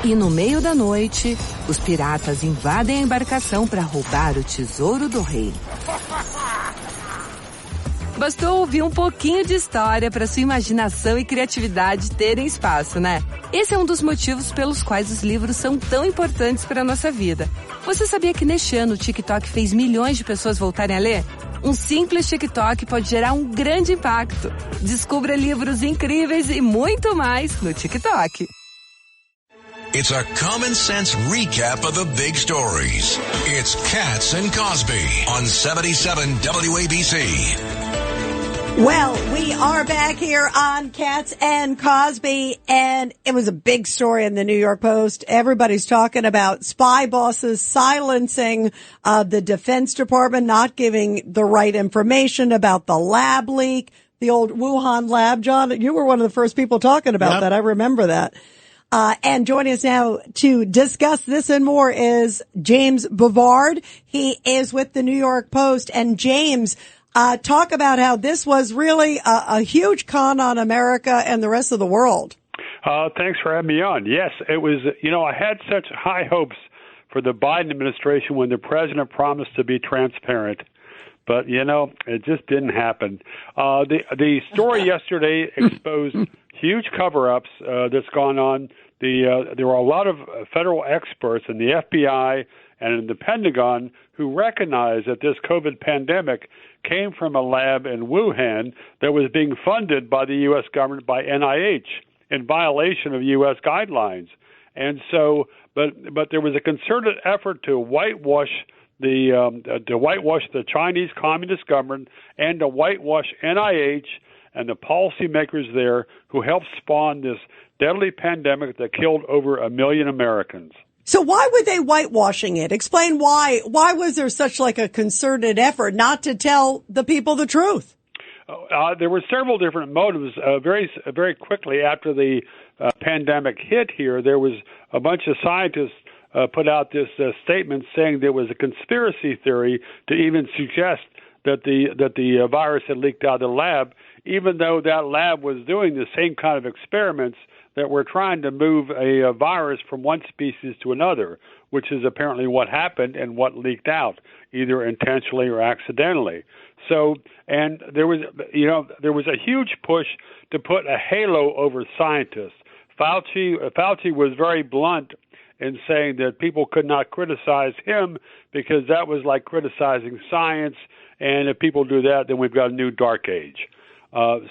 E no meio da noite, os piratas invadem a embarcação para roubar o tesouro do rei. Bastou ouvir um pouquinho de história para sua imaginação e criatividade terem espaço, né? Esse é um dos motivos pelos quais os livros são tão importantes para a nossa vida. Você sabia que neste ano o TikTok fez milhões de pessoas voltarem a ler? Um simples TikTok pode gerar um grande impacto. Descubra livros incríveis e muito mais no TikTok. It's a common sense recap of the big stories. It's Katz and Cosby on 77 WABC. Well, we are back here on Katz and Cosby, and it was a big story in the New York Post. Everybody's talking about spy bosses silencing the Defense Department, not giving the right information about the lab leak, the old Wuhan lab. John, you were one of the first people talking about that. I remember that. And joining us now to discuss this and more is James Bovard. He is with the New York Post. And James, talk about how this was really a huge con on America and the rest of the world. Thanks for having me on. Yes, it was, I had such high hopes for the Biden administration when the president promised to be transparent. But, it just didn't happen. The story yesterday exposed huge cover-ups that's gone on. There were a lot of federal experts in the FBI and in the Pentagon who recognized that this COVID pandemic came from a lab in Wuhan that was being funded by the U.S. government, by NIH, in violation of U.S. guidelines. And so, but there was a concerted effort to whitewash the Chinese Communist government and to whitewash NIH and the policymakers there who helped spawn this deadly pandemic that killed over 1 million Americans. So why were they whitewashing it? Explain why. Why was there such like a concerted effort not to tell the people the truth? There were several different motives. Very quickly after the pandemic hit here, there was a bunch of scientists put out this statement saying there was a conspiracy theory to even suggest that the virus had leaked out of the lab, even though that lab was doing the same kind of experiments that were trying to move a virus from one species to another, which is apparently what happened and what leaked out, either intentionally or accidentally. So, and there was a huge push to put a halo over scientists. Fauci was very blunt in saying that people could not criticize him because that was like criticizing science, and if people do that, then we've got a new dark age.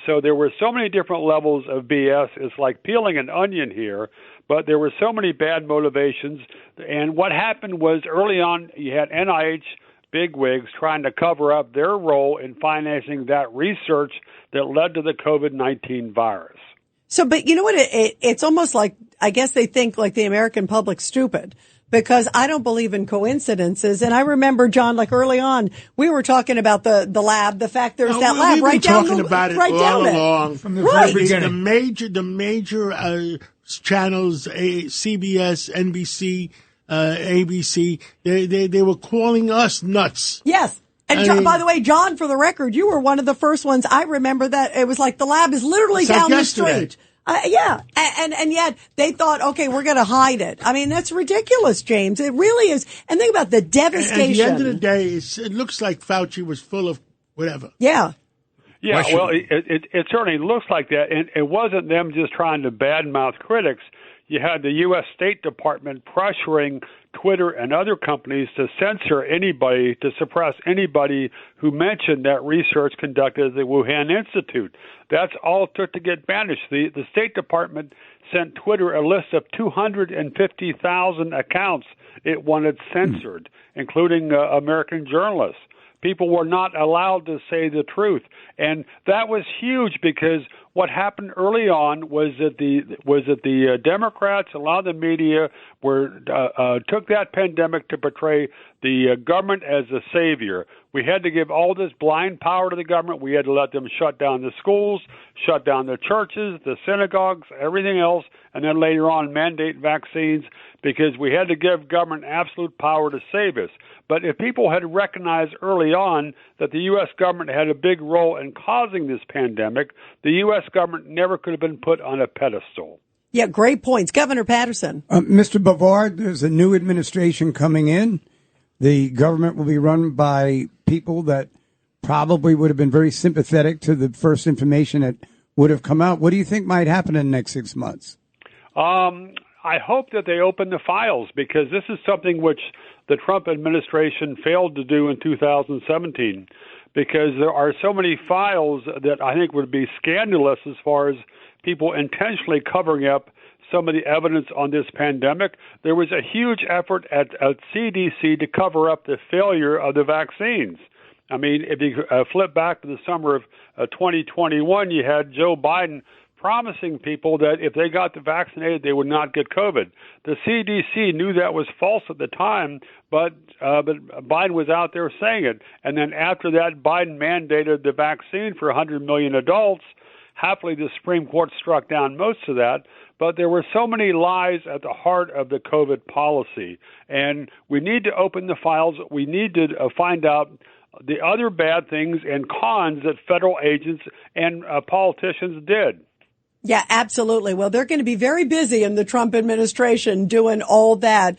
So there were so many different levels of BS. It's like peeling an onion here, but there were so many bad motivations. And what happened was early on, you had NIH bigwigs trying to cover up their role in financing that research that led to the COVID-19 virus. So, but you know what? It's almost like, I guess they think like the American public's stupid, because I don't believe in coincidences. And I remember, John, like early on, we were talking about the lab, the fact there's that lab right down the, talking about it right all down along. It. From the right. very beginning. The major channels, CBS, NBC, ABC, they were calling us nuts. Yes. And John, by the way, John, for the record, you were one of the first ones. I remember that it was like the lab is literally down the street. Yeah. And yet they thought, okay, we're going to hide it. I mean, that's ridiculous, James. It really is. And think about the devastation. At the end of the day, it looks like Fauci was full of whatever. Yeah. Yeah, well, it certainly looks like that. And it wasn't them just trying to badmouth critics. You had the U.S. State Department pressuring Twitter and other companies to censor anybody, to suppress anybody who mentioned that research conducted at the Wuhan Institute. That's all it took to get banished. The State Department sent Twitter a list of 250,000 accounts it wanted censored, including American journalists. People were not allowed to say the truth. And that was huge because what happened early on was that the Democrats, a lot of the media, took that pandemic to portray the government as a savior. We had to give all this blind power to the government. We had to let them shut down the schools, shut down the churches, the synagogues, everything else, and then later on mandate vaccines because we had to give government absolute power to save us. But if people had recognized early on that the U.S. government had a big role in causing this pandemic, the U.S. government never could have been put on a pedestal. Yeah, great points. Governor Patterson. Mr. Bovard, there's a new administration coming in. The government will be run by people that probably would have been very sympathetic to the first information that would have come out. What do you think might happen in the next 6 months? I hope that they open the files, because this is something which the Trump administration failed to do in 2017, because there are so many files that I think would be scandalous as far as people intentionally covering up some of the evidence on this pandemic. There was a huge effort at CDC to cover up the failure of the vaccines. I mean, if you flip back to the summer of 2021, you had Joe Biden promising people that if they got vaccinated, they would not get COVID. The CDC knew that was false at the time, but Biden was out there saying it. And then after that, Biden mandated the vaccine for 100 million adults. Happily, the Supreme Court struck down most of that. But there were so many lies at the heart of the COVID policy. And we need to open the files. We need to find out the other bad things and cons that federal agents and politicians did. Yeah, absolutely. Well, they're going to be very busy in the Trump administration doing all that.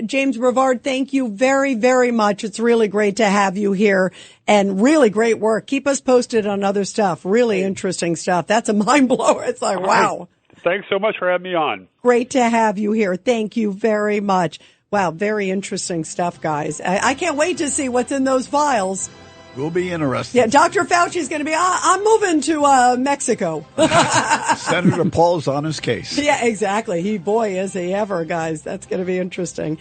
James Bovard, thank you very, very much. It's really great to have you here, and really great work. Keep us posted on other stuff. Really interesting stuff. That's a mind blower. It's like, wow. Thanks so much for having me on. Great to have you here. Thank you very much. Wow, very interesting stuff, guys. I can't wait to see what's in those files. Will be interesting. Yeah, Dr. Fauci's going to be, I'm moving to Mexico. Senator Paul's on his case. Yeah, exactly. Boy, is he ever, guys. That's going to be interesting.